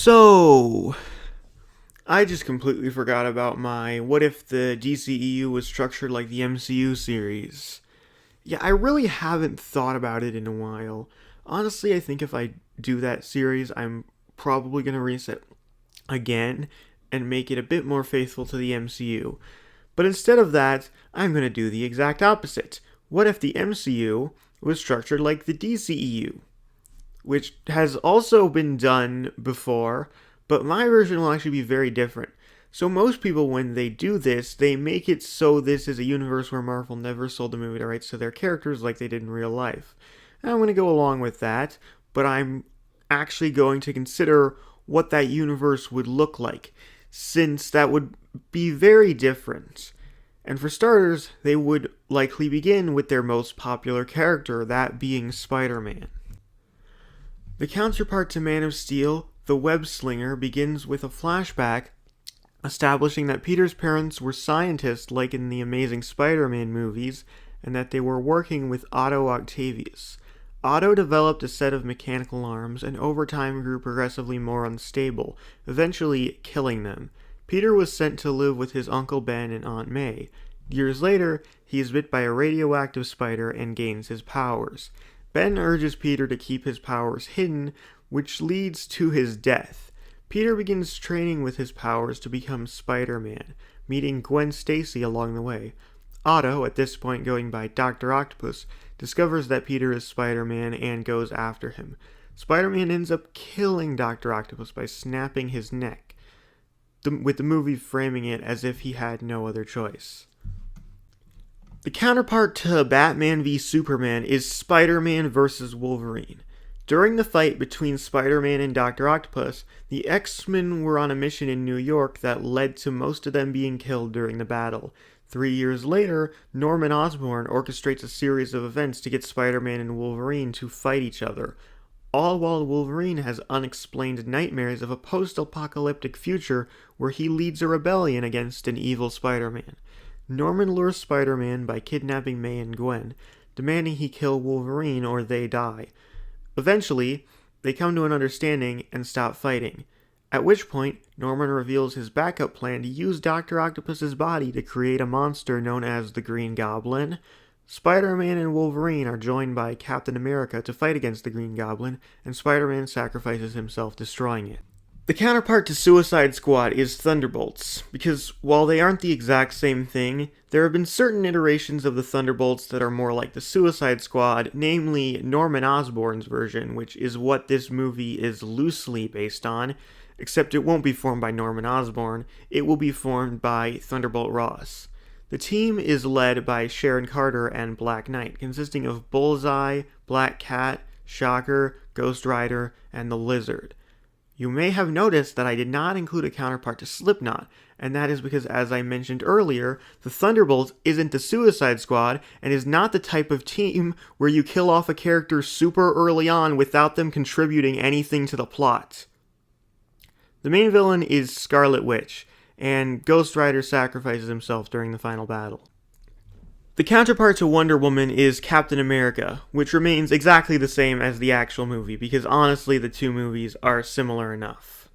So, I just completely forgot about my what if the DCEU was structured like the MCU series. Yeah, I really haven't thought about it in a while. Honestly, I think if I do that series, I'm probably going to reset again and make it a bit more faithful to the MCU. But instead of that, I'm going to do the exact opposite. What if the MCU was structured like the DCEU? Which has also been done before, but my version will actually be very different. So most people, when they do this, they make it so this is a universe where Marvel never sold the movie rights to their characters like they did in real life. And I'm going to go along with that, but I'm actually going to consider what that universe would look like, since that would be very different. And for starters, they would likely begin with their most popular character, that being Spider-Man. The counterpart to Man of Steel, the Web Slinger, begins with a flashback establishing that Peter's parents were scientists like in the Amazing Spider-Man movies, and that they were working with Otto Octavius. Otto developed a set of mechanical arms and over time grew progressively more unstable, eventually killing them. Peter was sent to live with his Uncle Ben and Aunt May. Years later, he is bit by a radioactive spider and gains his powers. Ben urges Peter to keep his powers hidden, which leads to his death. Peter begins training with his powers to become Spider-Man, meeting Gwen Stacy along the way. Otto, at this point going by Dr. Octopus, discovers that Peter is Spider-Man and goes after him. Spider-Man ends up killing Dr. Octopus by snapping his neck, with the movie framing it as if he had no other choice. The counterpart to Batman v Superman is Spider-Man vs. Wolverine. During the fight between Spider-Man and Dr. Octopus, the X-Men were on a mission in New York that led to most of them being killed during the battle. 3 years later, Norman Osborn orchestrates a series of events to get Spider-Man and Wolverine to fight each other, all while Wolverine has unexplained nightmares of a post-apocalyptic future where he leads a rebellion against an evil Spider-Man. Norman lures Spider-Man by kidnapping May and Gwen, demanding he kill Wolverine or they die. Eventually, they come to an understanding and stop fighting, at which point Norman reveals his backup plan to use Dr. Octopus's body to create a monster known as the Green Goblin. Spider-Man and Wolverine are joined by Captain America to fight against the Green Goblin, and Spider-Man sacrifices himself destroying it. The counterpart to Suicide Squad is Thunderbolts, because while they aren't the exact same thing, there have been certain iterations of the Thunderbolts that are more like the Suicide Squad, namely Norman Osborn's version, which is what this movie is loosely based on, except it won't be formed by Norman Osborn, it will be formed by Thunderbolt Ross. The team is led by Sharon Carter and Black Knight, consisting of Bullseye, Black Cat, Shocker, Ghost Rider, and the Lizard. You may have noticed that I did not include a counterpart to Slipknot, and that is because, as I mentioned earlier, the Thunderbolts isn't the Suicide Squad, and is not the type of team where you kill off a character super early on without them contributing anything to the plot. The main villain is Scarlet Witch, and Ghost Rider sacrifices himself during the final battle. The counterpart to Wonder Woman is Captain America, which remains exactly the same as the actual movie, because honestly the two movies are similar enough.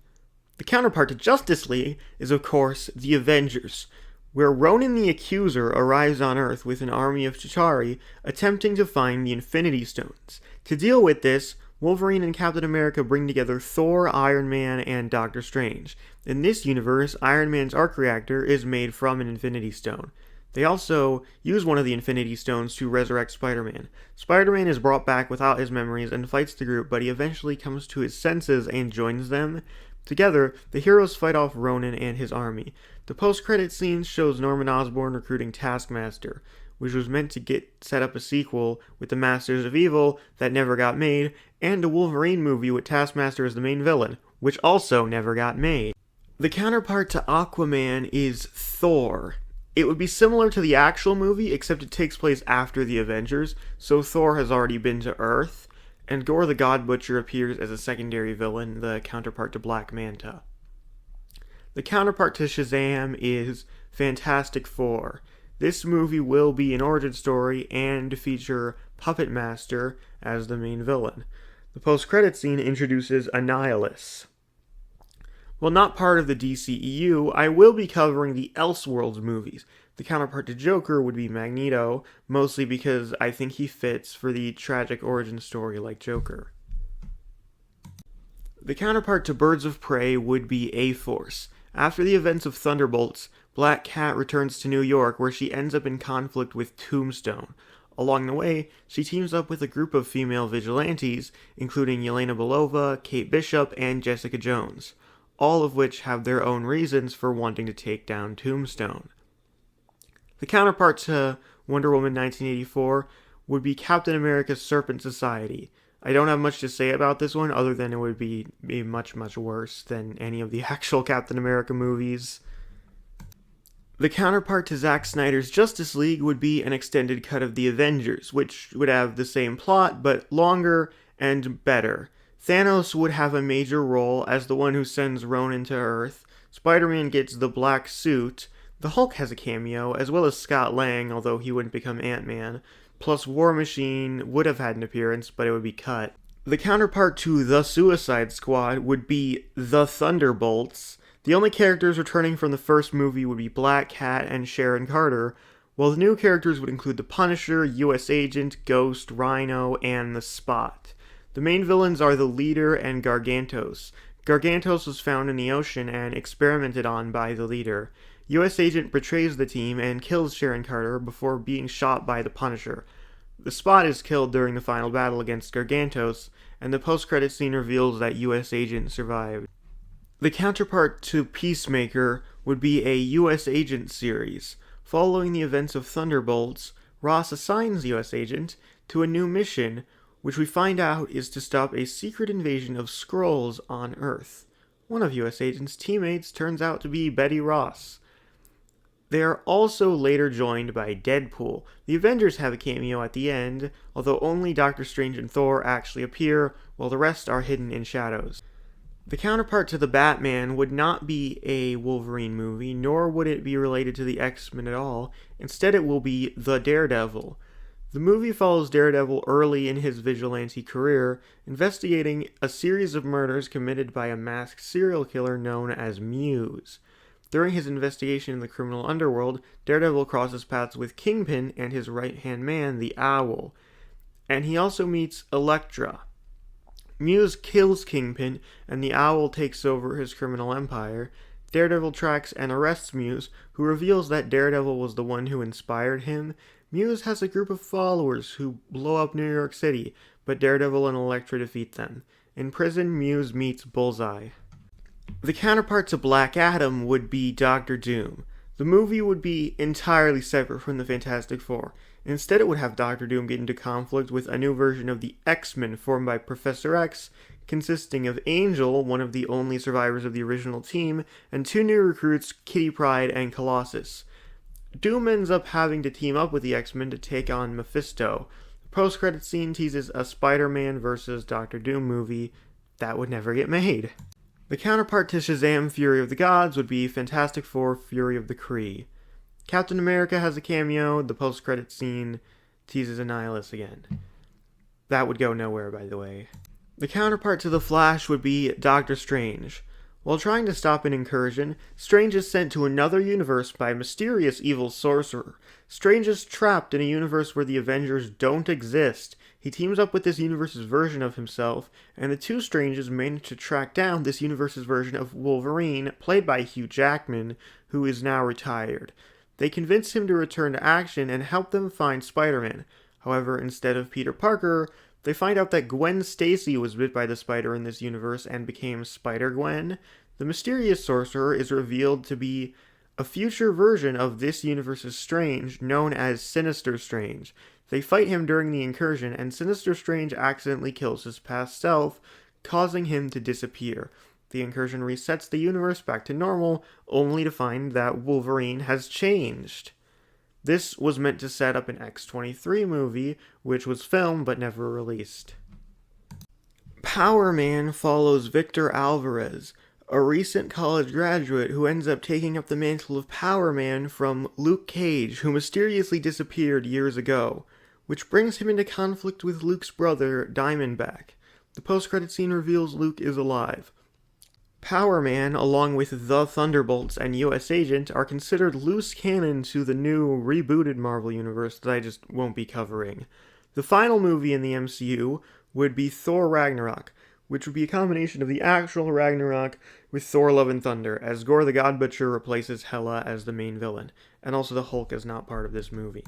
The counterpart to Justice League is of course the Avengers, where Ronan the Accuser arrives on Earth with an army of Chitauri attempting to find the Infinity Stones. To deal with this, Wolverine and Captain America bring together Thor, Iron Man, and Doctor Strange. In this universe, Iron Man's arc reactor is made from an Infinity Stone. They also use one of the Infinity Stones to resurrect Spider-Man. Spider-Man is brought back without his memories and fights the group, but he eventually comes to his senses and joins them. Together, the heroes fight off Ronan and his army. The post-credit scene shows Norman Osborn recruiting Taskmaster, which was meant to set up a sequel with the Masters of Evil that never got made, and a Wolverine movie with Taskmaster as the main villain, which also never got made. The counterpart to Aquaman is Thor. It would be similar to the actual movie, except it takes place after the Avengers, so Thor has already been to Earth, and Gore the God Butcher appears as a secondary villain, the counterpart to Black Manta. The counterpart to Shazam is Fantastic Four. This movie will be an origin story and feature Puppet Master as the main villain. The post-credit scene introduces Annihilus. While not part of the DCEU, I will be covering the Elseworlds movies. The counterpart to Joker would be Magneto, mostly because I think he fits for the tragic origin story like Joker. The counterpart to Birds of Prey would be A-Force. After the events of Thunderbolts, Black Cat returns to New York where she ends up in conflict with Tombstone. Along the way, she teams up with a group of female vigilantes, including Yelena Belova, Kate Bishop, and Jessica Jones, all of which have their own reasons for wanting to take down Tombstone. The counterpart to Wonder Woman 1984 would be Captain America's Serpent Society. I don't have much to say about this one other than it would be much, much worse than any of the actual Captain America movies. The counterpart to Zack Snyder's Justice League would be an extended cut of the Avengers, which would have the same plot but longer and better. Thanos would have a major role as the one who sends Ronan to Earth. Spider-Man gets the black suit. The Hulk has a cameo, as well as Scott Lang, although he wouldn't become Ant-Man. Plus War Machine would have had an appearance, but it would be cut. The counterpart to The Suicide Squad would be The Thunderbolts. The only characters returning from the first movie would be Black Cat and Sharon Carter, while the new characters would include the Punisher, US Agent, Ghost, Rhino, and the Spot. The main villains are the Leader and Gargantos. Gargantos was found in the ocean and experimented on by the Leader. US Agent betrays the team and kills Sharon Carter before being shot by the Punisher. The Spot is killed during the final battle against Gargantos, and the post-credit scene reveals that US Agent survived. The counterpart to Peacemaker would be a US Agent series. Following the events of Thunderbolts, Ross assigns US Agent to a new mission, which we find out is to stop a secret invasion of Skrulls on Earth. One of US Agent's teammates turns out to be Betty Ross. They are also later joined by Deadpool. The Avengers have a cameo at the end, although only Doctor Strange and Thor actually appear, while the rest are hidden in shadows. The counterpart to the Batman would not be a Wolverine movie, nor would it be related to the X-Men at all. Instead, it will be The Daredevil. The movie follows Daredevil early in his vigilante career, investigating a series of murders committed by a masked serial killer known as Muse. During his investigation in the criminal underworld, Daredevil crosses paths with Kingpin and his right-hand man, the Owl. And he also meets Elektra. Muse kills Kingpin, and the Owl takes over his criminal empire. Daredevil tracks and arrests Muse, who reveals that Daredevil was the one who inspired him. Muse has a group of followers who blow up New York City, but Daredevil and Elektra defeat them. In prison, Muse meets Bullseye. The counterpart to Black Adam would be Doctor Doom. The movie would be entirely separate from the Fantastic Four. Instead, it would have Doctor Doom get into conflict with a new version of the X-Men formed by Professor X, consisting of Angel, one of the only survivors of the original team, and two new recruits, Kitty Pryde and Colossus. Doom ends up having to team up with the X-Men to take on Mephisto. The post-credit scene teases a Spider-Man vs. Doctor Doom movie that would never get made. The counterpart to Shazam! Fury of the Gods would be Fantastic Four Fury of the Kree. Captain America has a cameo, the post-credit scene teases Annihilus again. That would go nowhere, by the way. The counterpart to The Flash would be Doctor Strange. While trying to stop an incursion, Strange is sent to another universe by a mysterious evil sorcerer. Strange is trapped in a universe where the Avengers don't exist. He teams up with this universe's version of himself, and the two Stranges manage to track down this universe's version of Wolverine, played by Hugh Jackman, who is now retired. They convince him to return to action and help them find Spider-Man. However, instead of Peter Parker, they find out that Gwen Stacy was bit by the spider in this universe and became Spider-Gwen. The mysterious sorcerer is revealed to be a future version of this universe's Strange, known as Sinister Strange. They fight him during the incursion, and Sinister Strange accidentally kills his past self, causing him to disappear. The incursion resets the universe back to normal, only to find that Wolverine has changed. This was meant to set up an X-23 movie, which was filmed but never released. Powerman follows Victor Alvarez, a recent college graduate who ends up taking up the mantle of Powerman from Luke Cage, who mysteriously disappeared years ago, which brings him into conflict with Luke's brother, Diamondback. The post-credit scene reveals Luke is alive. Powerman, along with the Thunderbolts and US Agent, are considered loose canon to the new rebooted Marvel Universe that I just won't be covering. The final movie in the MCU would be Thor Ragnarok, which would be a combination of the actual Ragnarok with Thor Love and Thunder, as Gore the God Butcher replaces Hela as the main villain, and also the Hulk is not part of this movie.